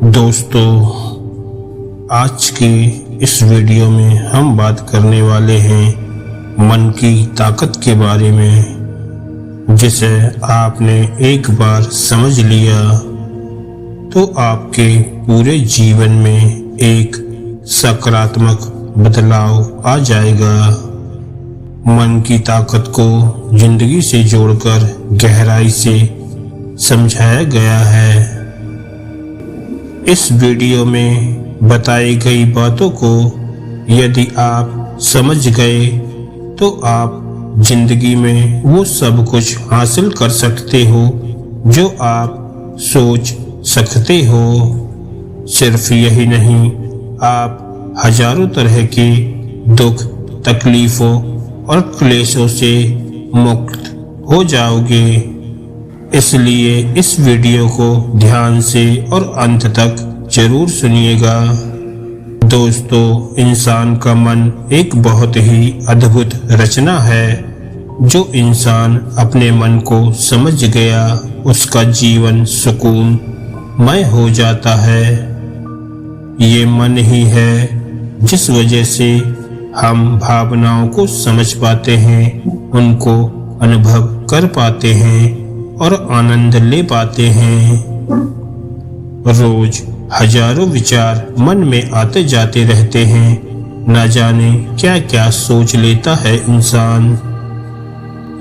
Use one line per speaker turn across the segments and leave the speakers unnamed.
दोस्तों, आज की इस वीडियो में हम बात करने वाले हैं मन की ताकत के बारे में। जिसे आपने एक बार समझ लिया तो आपके पूरे जीवन में एक सकारात्मक बदलाव आ जाएगा। मन की ताकत को जिंदगी से जोड़कर गहराई से समझाया गया है। इस वीडियो में बताई गई बातों को यदि आप समझ गए तो आप जिंदगी में वो सब कुछ हासिल कर सकते हो जो आप सोच सकते हो। सिर्फ यही नहीं, आप हजारों तरह के दुख, तकलीफों और क्लेशों से मुक्त हो जाओगे। इसलिए इस वीडियो को ध्यान से और अंत तक जरूर सुनिएगा। दोस्तों, इंसान का मन एक बहुत ही अद्भुत रचना है। जो इंसान अपने मन को समझ गया उसका जीवन सुकूनमय हो जाता है। ये मन ही है जिस वजह से हम भावनाओं को समझ पाते हैं, उनको अनुभव कर पाते हैं और आनंद ले पाते हैं। रोज हजारों विचार मन में आते जाते रहते हैं। न जाने क्या क्या सोच लेता है इंसान।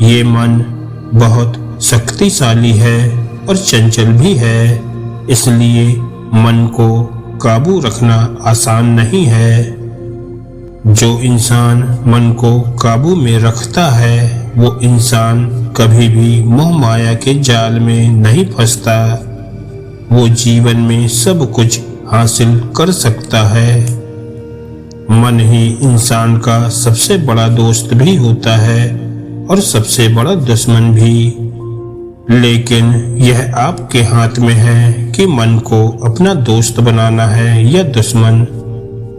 ये मन बहुत शक्तिशाली है और चंचल भी है, इसलिए मन को काबू रखना आसान नहीं है। जो इंसान मन को काबू में रखता है वो इंसान कभी भी मोह माया के जाल में नहीं फंसता। वो जीवन में सब कुछ हासिल कर सकता है। मन ही इंसान का सबसे बड़ा दोस्त भी होता है और सबसे बड़ा दुश्मन भी। लेकिन यह आपके हाथ में है कि मन को अपना दोस्त बनाना है या दुश्मन।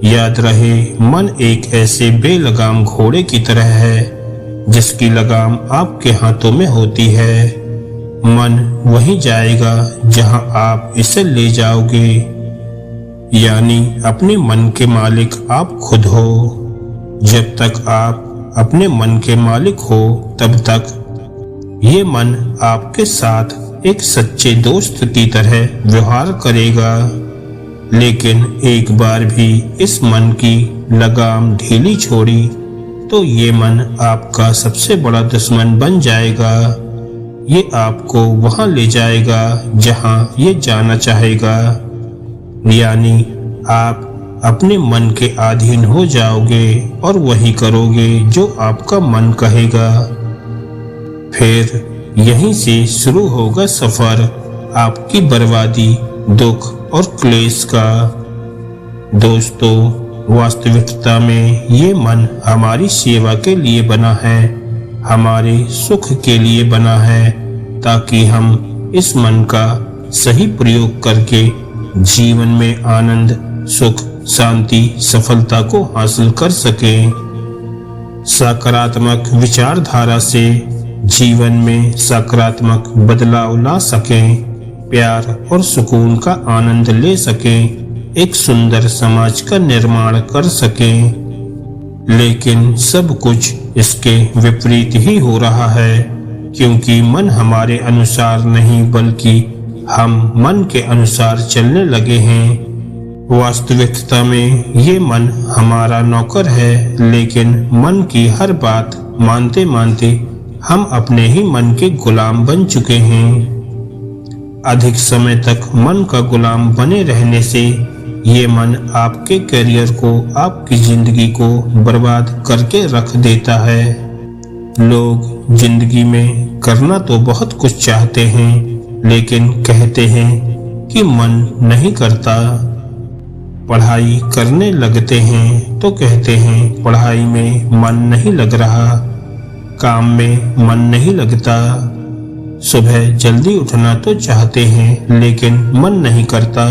याद रहे, मन एक ऐसे बेलगाम घोड़े की तरह है जिसकी लगाम आपके हाथों में होती है। मन वहीं जाएगा जहां आप इसे ले जाओगे। यानी अपने मन के मालिक आप खुद हो। जब तक आप अपने मन के मालिक हो तब तक ये मन आपके साथ एक सच्चे दोस्त की तरह व्यवहार करेगा। लेकिन एक बार भी इस मन की लगाम ढीली छोड़ी तो ये मन आपका सबसे बड़ा दुश्मन बन जाएगा। ये आपको वहां ले जाएगा जहां ये जाना चाहेगा। यानी आप अपने मन के अधीन हो जाओगे और वही करोगे जो आपका मन कहेगा। फिर यहीं से शुरू होगा सफर आपकी बर्बादी, दुख और क्लेश का। दोस्तों, वास्तविकता में ये मन हमारी सेवा के लिए बना है, हमारे सुख के लिए बना है, ताकि हम इस मन का सही प्रयोग करके जीवन में आनंद, सुख, शांति, सफलता को हासिल कर सकें। सकारात्मक विचारधारा से जीवन में सकारात्मक बदलाव ला सकें, प्यार और सुकून का आनंद ले सकें, एक सुंदर समाज का निर्माण कर सकें। लेकिन सब कुछ इसके विपरीत ही हो रहा है, क्योंकि मन हमारे अनुसार नहीं बल्कि हम मन के अनुसार चलने लगे हैं। वास्तविकता में ये मन हमारा नौकर है, लेकिन मन की हर बात मानते मानते हम अपने ही मन के गुलाम बन चुके हैं। अधिक समय तक मन का गुलाम बने रहने से ये मन आपके करियर को, आपकी जिंदगी को बर्बाद करके रख देता है। लोग जिंदगी में करना तो बहुत कुछ चाहते हैं, लेकिन कहते हैं कि मन नहीं करता। पढ़ाई करने लगते हैं तो कहते हैं पढ़ाई में मन नहीं लग रहा, काम में मन नहीं लगता। सुबह जल्दी उठना तो चाहते हैं, लेकिन मन नहीं करता।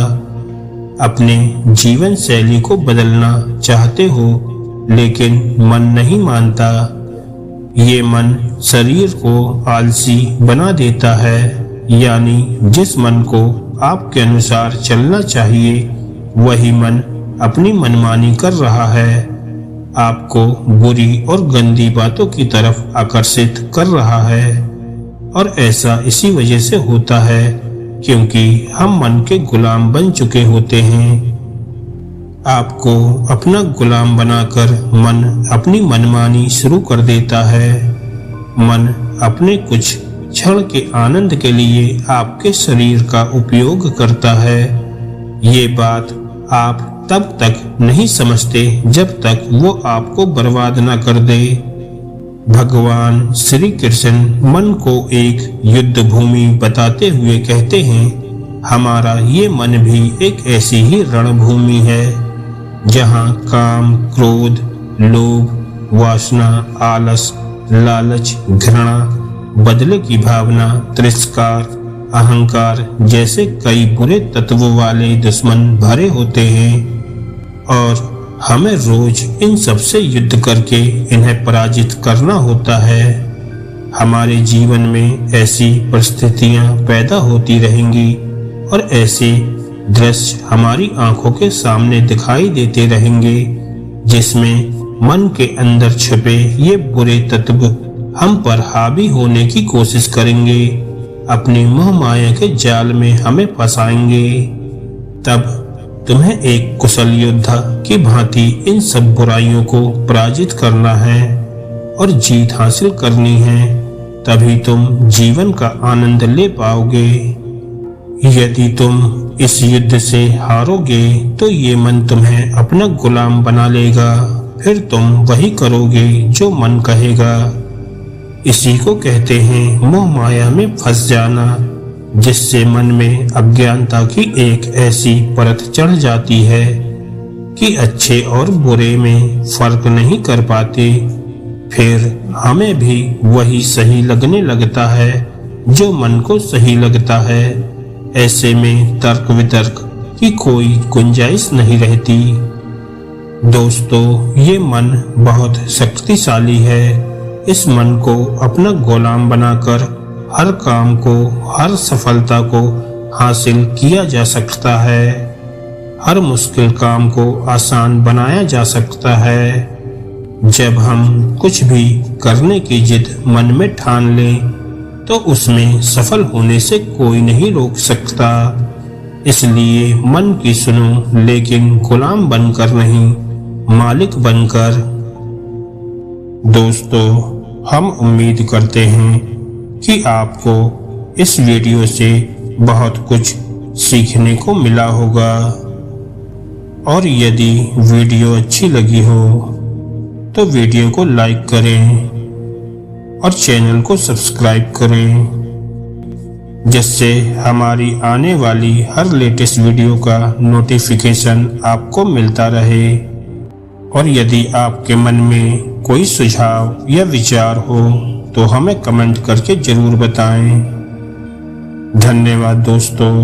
अपने जीवन शैली को बदलना चाहते हो, लेकिन मन नहीं मानता। ये मन शरीर को आलसी बना देता है। यानी जिस मन को आपके अनुसार चलना चाहिए, वही मन अपनी मनमानी कर रहा है, आपको बुरी और गंदी बातों की तरफ आकर्षित कर रहा है। और ऐसा इसी वजह से होता है क्योंकि हम मन के गुलाम बन चुके होते हैं। आपको अपना गुलाम बनाकर मन अपनी मनमानी शुरू कर देता है। मन अपने कुछ क्षण के आनंद के लिए आपके शरीर का उपयोग करता है। ये बात आप तब तक नहीं समझते जब तक वो आपको बर्बाद न कर दे। भगवान श्री कृष्ण मन को एक युद्ध भूमि बताते हुए कहते हैं, हमारा ये मन भी एक ऐसी ही रणभूमि है जहाँ काम, क्रोध, लोभ, वासना, आलस, लालच, घृणा, बदले की भावना, तिरस्कार, अहंकार जैसे कई बुरे तत्वों वाले दुश्मन भरे होते हैं और हमें रोज इन सब से युद्ध करके इन्हें पराजित करना होता है। हमारे जीवन में ऐसी परिस्थितियां पैदा होती रहेंगी और ऐसे दृश्य हमारी आंखों के सामने दिखाई देते रहेंगे जिसमें मन के अंदर छिपे ये बुरे तत्व हम पर हावी होने की कोशिश करेंगे, अपनी मोह माया के जाल में हमें फंसाएंगे। तब तुम्हें एक कुशल योद्धा की भांति इन सब बुराइयों को पराजित करना है और जीत हासिल करनी है, तभी तुम जीवन का आनंद ले पाओगे। यदि तुम इस युद्ध से हारोगे तो ये मन तुम्हें अपना गुलाम बना लेगा, फिर तुम वही करोगे जो मन कहेगा। इसी को कहते हैं मोह माया में फंस जाना, जिससे मन में अज्ञानता की एक ऐसी परत चढ़ जाती है कि अच्छे और बुरे में फर्क नहीं कर पाते। फिर हमें भी वही सही लगने लगता है जो मन को सही लगता है। ऐसे में तर्क वितर्क की कोई गुंजाइश नहीं रहती। दोस्तों, ये मन बहुत शक्तिशाली है। इस मन को अपना गुलाम बनाकर हर काम को, हर सफलता को हासिल किया जा सकता है। हर मुश्किल काम को आसान बनाया जा सकता है। जब हम कुछ भी करने की जिद मन में ठान लें तो उसमें सफल होने से कोई नहीं रोक सकता। इसलिए मन की सुनो, लेकिन गुलाम बनकर नहीं, मालिक बनकर। दोस्तों, हम उम्मीद करते हैं कि आपको इस वीडियो से बहुत कुछ सीखने को मिला होगा और यदि वीडियो अच्छी लगी हो तो वीडियो को लाइक करें और चैनल को सब्सक्राइब करें, जिससे हमारी आने वाली हर लेटेस्ट वीडियो का नोटिफिकेशन आपको मिलता रहे। और यदि आपके मन में कोई सुझाव या विचार हो तो हमें कमेंट करके जरूर बताएं। धन्यवाद दोस्तों।